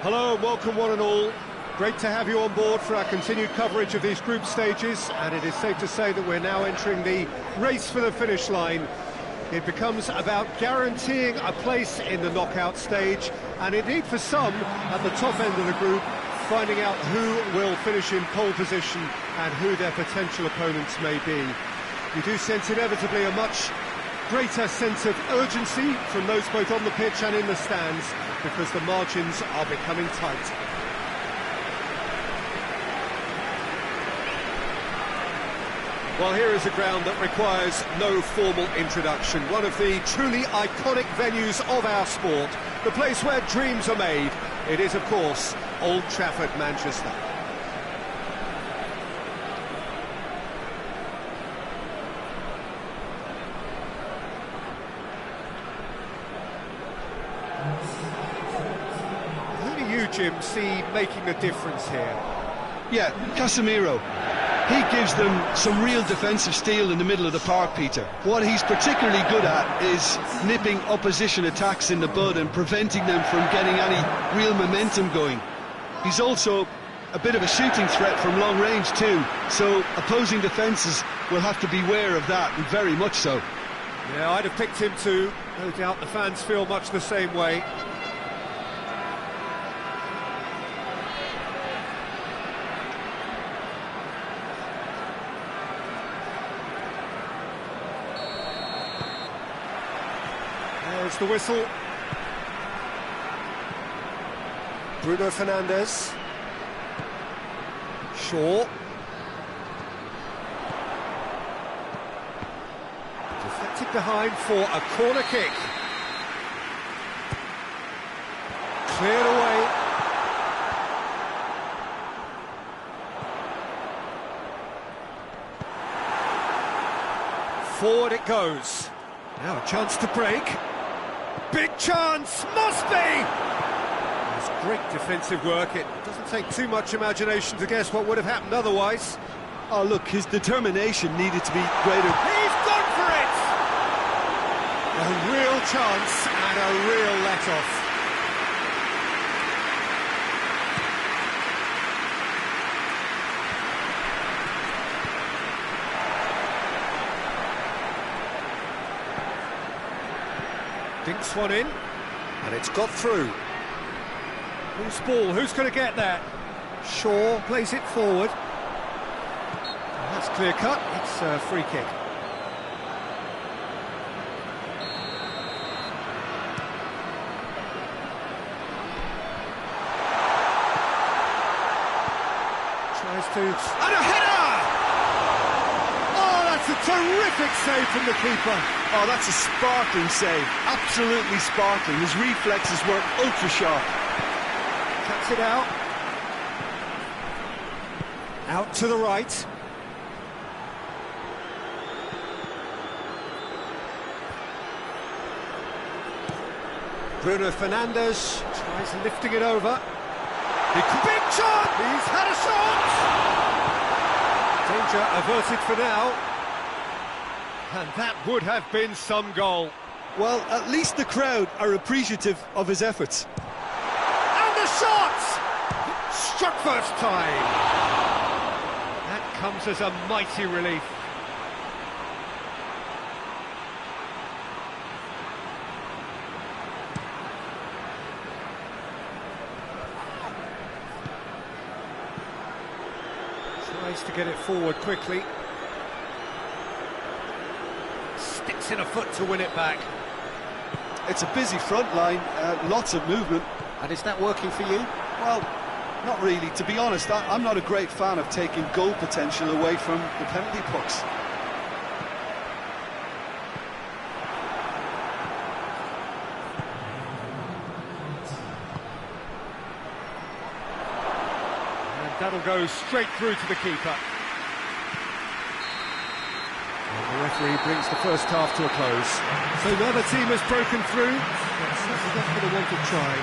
Hello and welcome one and all. Great to have you on board for our continued coverage of these group stages, and it is safe to say that we're now entering the race for the finish line. It becomes about guaranteeing a place in the knockout stage, and indeed for some, at the top end of the group, finding out who will finish in pole position and who their potential opponents may be. You do sense inevitably a much greater sense of urgency from those both on the pitch and in the stands, because the margins are becoming tight. Well, here is a ground that requires no formal introduction. One of the truly iconic venues of our sport, the place where dreams are made. It is, of course, Old Trafford, Manchester. Who do you, Jim, see making a difference here? Yeah, Casemiro. He gives them some real defensive steel in the middle of the park, Peter. What he's particularly good at is nipping opposition attacks in the bud and preventing them from getting any real momentum going. He's also a bit of a shooting threat from long range too, so opposing defences will have to beware of that, and very much so. Yeah, I'd have picked him too. No doubt the fans feel much the same way. There's the whistle. Bruno Fernandes. Shaw. Deflected behind for a corner kick. Cleared away. Forward it goes. Now a chance to break. Big chance, must be! There's great defensive work. It doesn't take too much imagination to guess what would have happened otherwise. Oh, look, his determination needed to be greater. He's gone for it! A real chance and a real let-off. Dinks one in, and it's got through. Who's ball? Who's going to get that? Shaw plays it forward. That's clear cut. It's a free kick. Tries to... and a header! Oh, that's a terrific save from the keeper. Oh, that's a sparkling save, absolutely sparkling. His reflexes were ultra sharp. Cuts it out. Out to the right. Bruno Fernandes tries lifting it over. Big shot! He's had a shot! Danger averted for now. And that would have been some goal. Well, at least the crowd are appreciative of his efforts. And the shot! Struck first time. That comes as a mighty relief. Tries to get it forward quickly. Sticks in a foot to win it back. It's a busy front line, lots of movement. And is that working for you? Well, not really. To be honest, I'm not a great fan of taking goal potential away from the penalty box. And that'll go straight through to the keeper. The referee brings the first half to a close. So now the team has broken through. But certainly not going to want to try.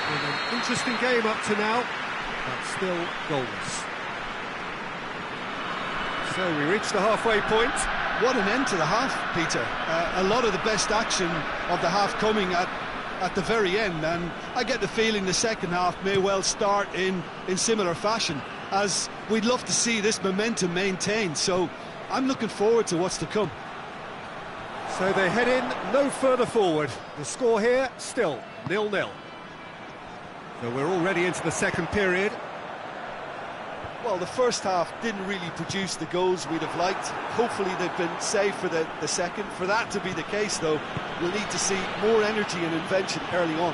Been an interesting game up to now, but still goalless. So we reach the halfway point. What an end to the half, Peter. A lot of the best action of the half coming at at the very end, and I get the feeling the second half may well start in similar fashion, as we'd love to see this momentum maintained. So I'm looking forward to what's to come. So they head in no further forward. The score here still 0-0. So we're already into the second period. Well, the first half didn't really produce the goals we'd have liked. Hopefully they've been saved for the second. For that to be the case, though, we'll need to see more energy and invention early on.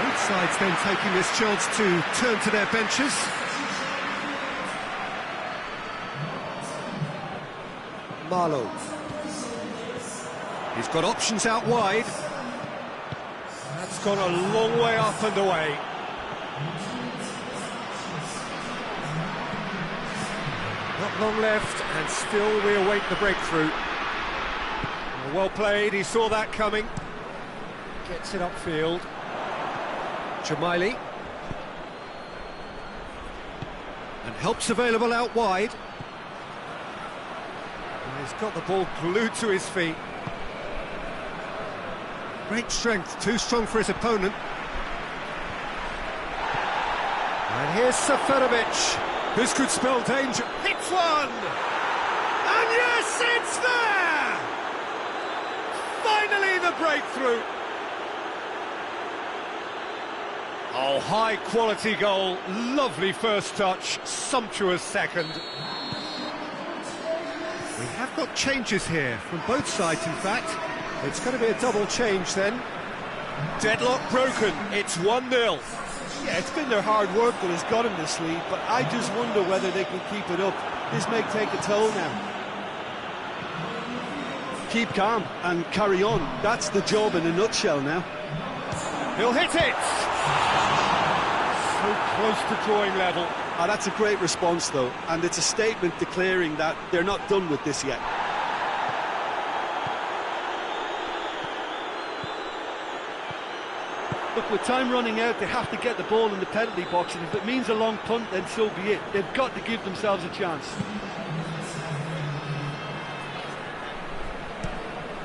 Both sides then taking this chance to turn to their benches. Marlowe. He's got options out wide. That's gone a long way up and away. Not long left, and still we await the breakthrough. Well played, he saw that coming. Gets it upfield. Jamaili. And help's available out wide. And he's got the ball glued to his feet. Great strength, too strong for his opponent. And here's Seferovic. This could spell danger. Hits one! And yes, it's there! Finally the breakthrough. Oh, high-quality goal. Lovely first touch, sumptuous second. We have got changes here, from both sides, in fact. It's going to be a double change then. Deadlock broken, it's 1-0. Yeah, it's been their hard work that has got them this lead, but I just wonder whether they can keep it up. This may take a toll now. Keep calm and carry on. That's the job in a nutshell now. He'll hit it! So close to drawing level. Oh, that's a great response, though, and it's a statement declaring that they're not done with this yet. Look, with time running out, they have to get the ball in the penalty box, and if it means a long punt, then so be it. They've got to give themselves a chance.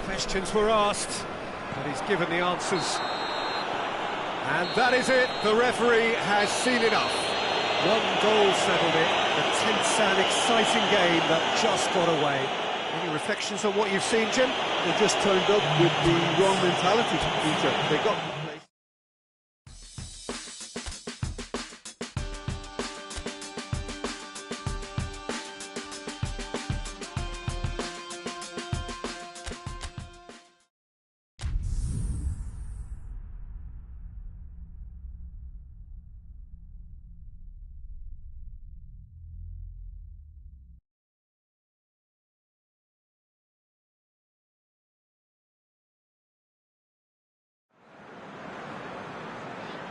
Questions were asked, but he's given the answers. And that is it, the referee has seen enough. One goal settled it, a tense and exciting game that just got away. Any reflections on what you've seen, Jim? They just turned up with the wrong mentality, Peter. They got the play.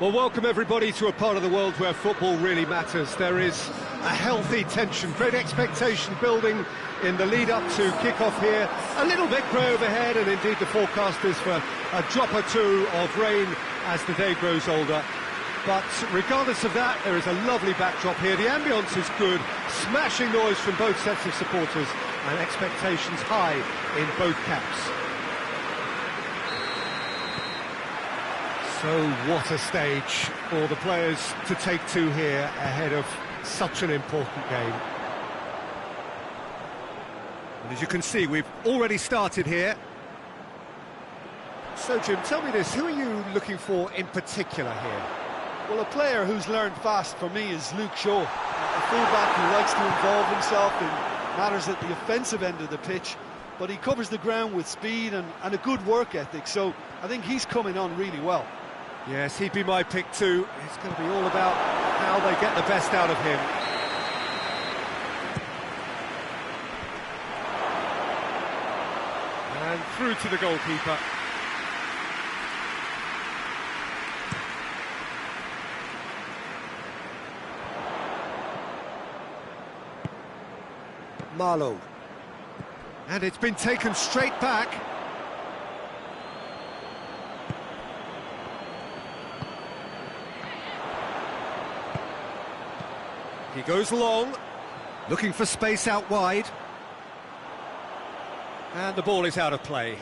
Well, welcome everybody to a part of the world where football really matters. There is a healthy tension, great expectation building in the lead-up to kick-off here. A little bit grey overhead, and indeed the forecast is for a drop or two of rain as the day grows older. But regardless of that, there is a lovely backdrop here. The ambience is good, smashing noise from both sets of supporters, and expectations high in both camps. So what a stage for the players to take to here ahead of such an important game. And as you can see, we've already started here. So Jim, tell me this, who are you looking for in particular here? Well, a player who's learned fast for me is Luke Shaw, a fullback who likes to involve himself in matters at the offensive end of the pitch, but he covers the ground with speed and a good work ethic, so I think he's coming on really well. Yes, he'd be my pick too. It's going to be all about how they get the best out of him. And through to the goalkeeper. Marlowe. And it's been taken straight back. He goes long, looking for space out wide. And the ball is out of play.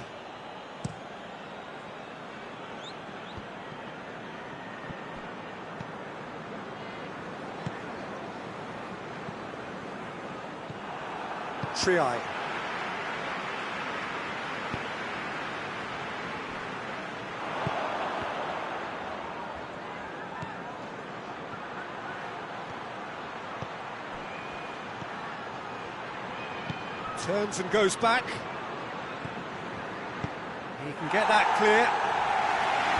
Triai. Turns and goes back. He can get that clear.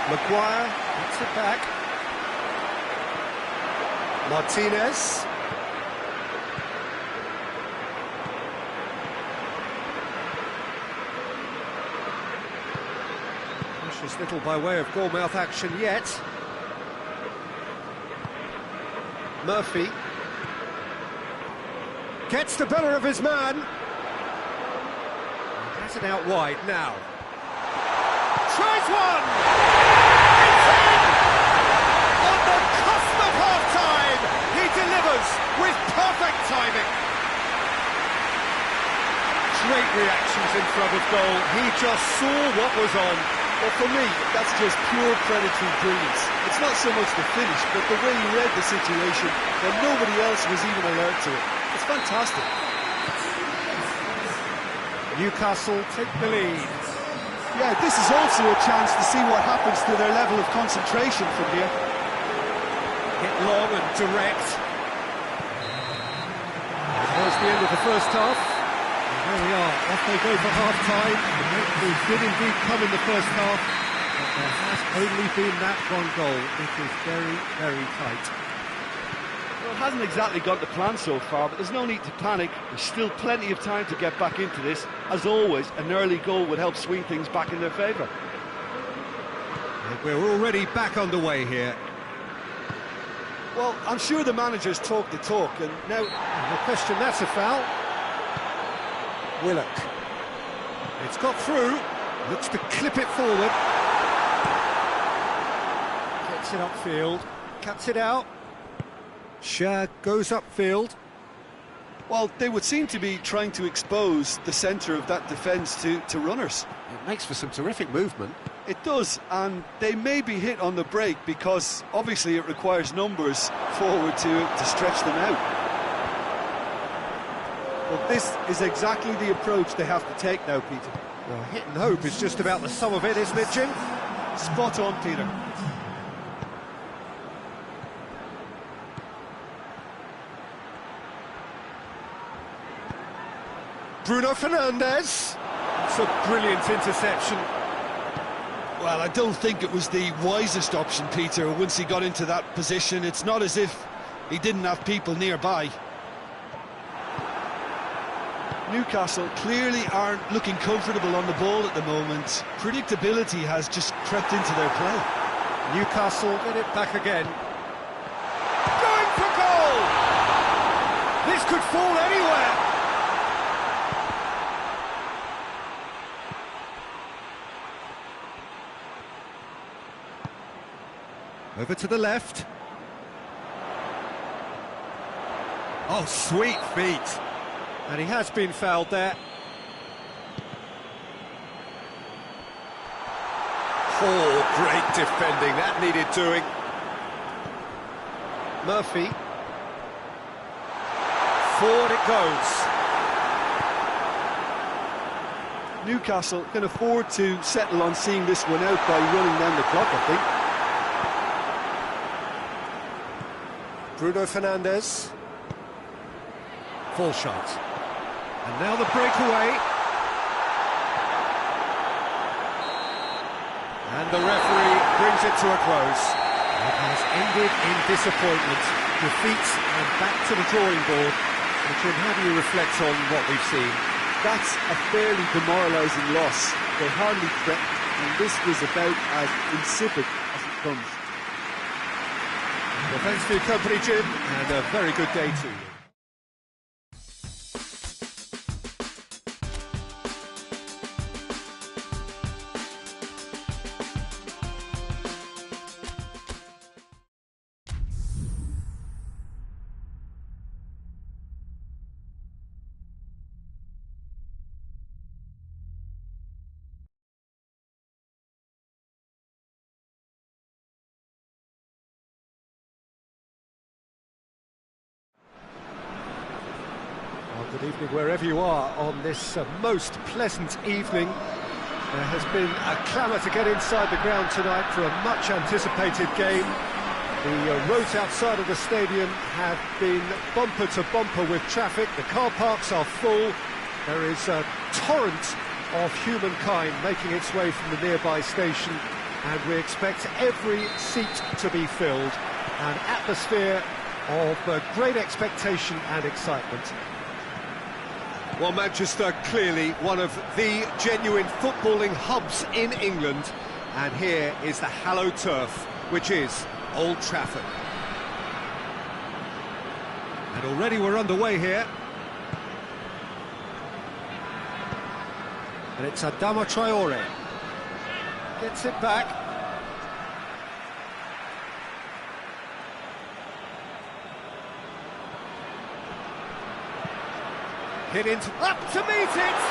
Maguire gets it back. Martinez. Precious little by way of goal-mouth action yet. Murphy gets the better of his man. Has it out wide now. Tries one! It's in! On the cusp of half-time, he delivers with perfect timing. Great reactions in front of goal. He just saw what was on. Well, for me, that's just pure predatory brilliance. It's not so much the finish, but the way he read the situation when nobody else was even alert to it. It's fantastic. Newcastle take the lead. Yeah, this is also a chance to see what happens to their level of concentration from here. Hit long and direct. That was the end of the first half. And there we are, off they go for half-time. The breakthrough did indeed come in the first half, but there has only been that one goal. It is very, very tight. Well, it hasn't exactly got the plan so far, but there's no need to panic. There's still plenty of time to get back into this. As always, an early goal would help swing things back in their favour. We're already back underway here. Well, I'm sure the managers talk the talk, and now... No question, that's a foul. Willock. It's got through. Looks to clip it forward. Gets it upfield. Cuts it out. Shah goes upfield. Well, they would seem to be trying to expose the centre of that defence to runners. It makes for some terrific movement. It does, and they may be hit on the break because obviously it requires numbers forward to stretch them out. But this is exactly the approach they have to take now, Peter. Well, hit and hope is just about the sum of it, isn't it, Jim? Spot on, Peter. Bruno Fernandes. It's a brilliant interception. Well, I don't think it was the wisest option, Peter, once he got into that position. It's not as if he didn't have people nearby. Newcastle clearly aren't looking comfortable on the ball at the moment. Predictability has just crept into their play. Newcastle get it back again. Going for goal! This could fall anywhere. Over to the left. Oh, sweet feet. And he has been fouled there. Oh, great defending. That needed doing. Murphy. Forward it goes. Newcastle can afford to settle on seeing this one out by running down the clock, I think. Bruno Fernandes. Full shot. And now the breakaway. And the referee brings it to a close. It has ended in disappointment. Defeat and back to the drawing board. But Jim, how do you reflect on what we've seen? That's a fairly demoralising loss. They hardly threatened, and this was about as insipid as it comes. Well, thanks for your company, Jim, and a very good day to you. Good evening wherever you are on this most pleasant evening. There has been a clamour to get inside the ground tonight for a much anticipated game. The roads outside of the stadium have been bumper to bumper with traffic. The car parks are full. There is a torrent of humankind making its way from the nearby station, and we expect every seat to be filled. An atmosphere of great expectation and excitement. Well, Manchester, clearly one of the genuine footballing hubs in England, and here is the hallowed turf, which is Old Trafford. And already we're underway here. And it's Adama Traore. Gets it back. Hit into, up to meet it,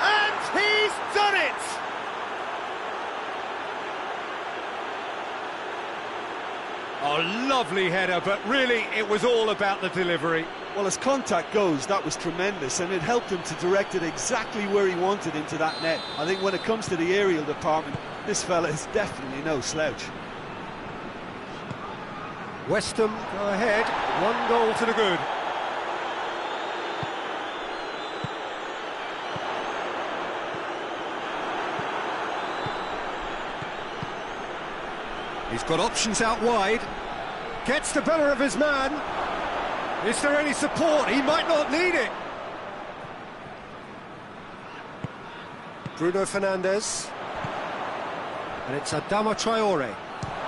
and he's done it! Oh, lovely header, but really it was all about the delivery. Well, as contact goes, that was tremendous, and it helped him to direct it exactly where he wanted into that net. I think when it comes to the aerial department, this fella is definitely no slouch. West Ham go ahead, 1 goal to the good. He's got options out wide, gets the better of his man. Is there any support? He might not need it. Bruno Fernandes. And it's Adama Traore.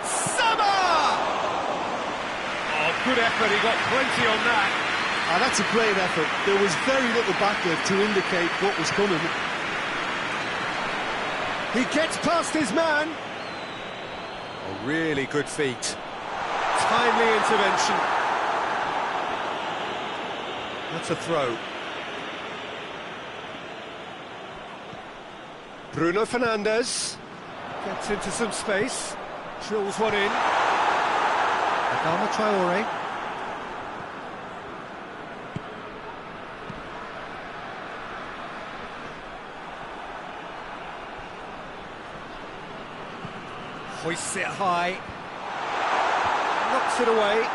Summer! Oh, good effort, he got plenty on that. That's a great effort. There was very little backlift to indicate what was coming. He gets past his man. Oh, really good feet. Timely intervention. That's a throw. Bruno Fernandes gets into some space, drills one in. Adama Traore. Hoists it high, knocks it away.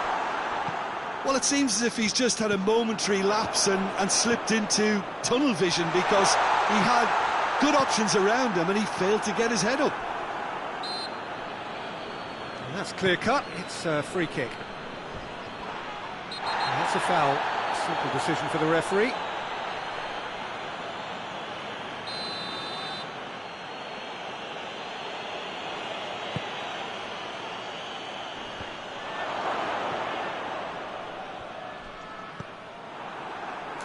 Well, it seems as if he's just had a momentary lapse and slipped into tunnel vision, because he had good options around him and he failed to get his head up. And that's clear cut, it's a free kick. And that's a foul, simple decision for the referee.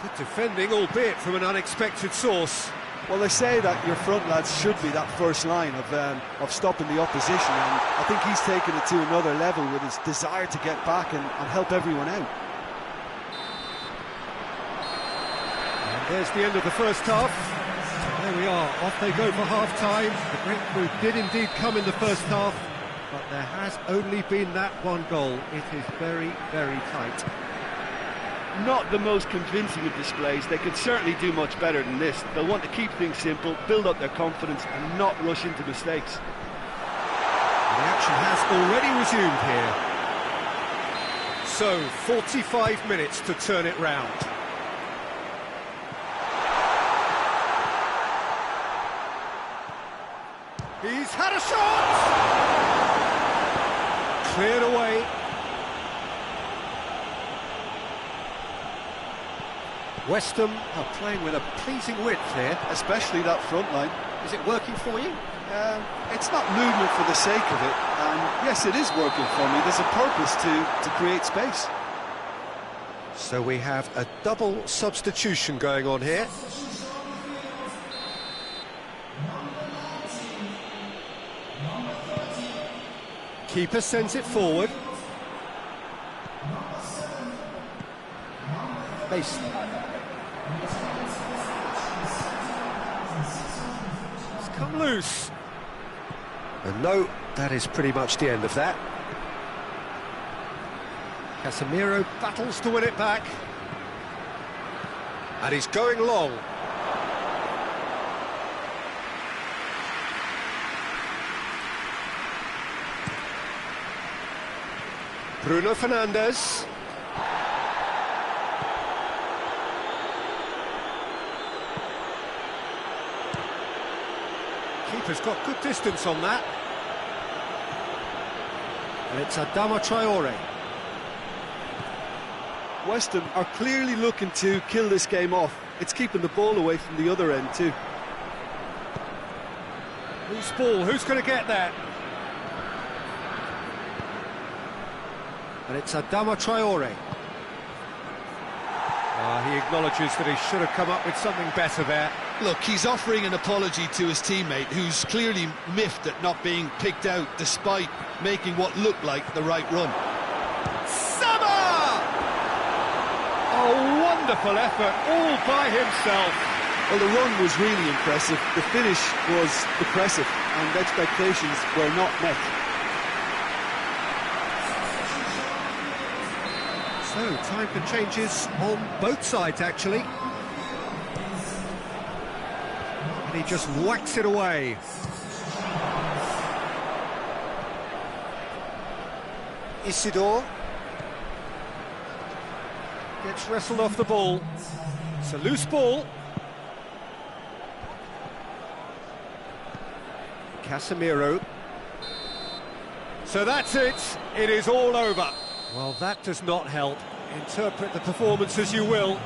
Good defending, albeit from an unexpected source. Well, they say that your front lads should be that first line of stopping the opposition, and I think he's taken it to another level with his desire to get back and help everyone out. And there's the end of the first half. There we are, off they go for half-time. The breakthrough did indeed come in the first half, but there has only been that one goal. It is very, very tight. Not the most convincing of displays. They could certainly do much better than this. They'll want to keep things simple, build up their confidence and not rush into mistakes. The action has already resumed here. So, 45 minutes to turn it round. He's had a shot! Cleared away. West Ham are playing with a pleasing width here. Especially that front line. Is it working for you? It's not movement for the sake of it, and yes, it is working for me. There's a purpose to create space. So we have a double substitution going on here. Keeper sends it forward. Mason. It's come loose. And no, that is pretty much the end of that. Casemiro battles to win it back. And he's going long. Bruno Fernandes. Keeper's got good distance on that. And it's Adama Traore. West Ham are clearly looking to kill this game off. It's keeping the ball away from the other end too. Loose ball, who's going to get that? And it's Adama Traore. He acknowledges that he should have come up with something better there. Look, he's offering an apology to his teammate, who's clearly miffed at not being picked out despite making what looked like the right run. Summer! A wonderful effort, all by himself. Well, the run was really impressive. The finish was depressive, and expectations were not met. So, time for changes on both sides, actually. And he just whacks it away. Isidore. Gets wrestled off the ball. It's a loose ball. Casemiro. So that's it. It is all over. Well, that does not help. Interpret the performance as you will.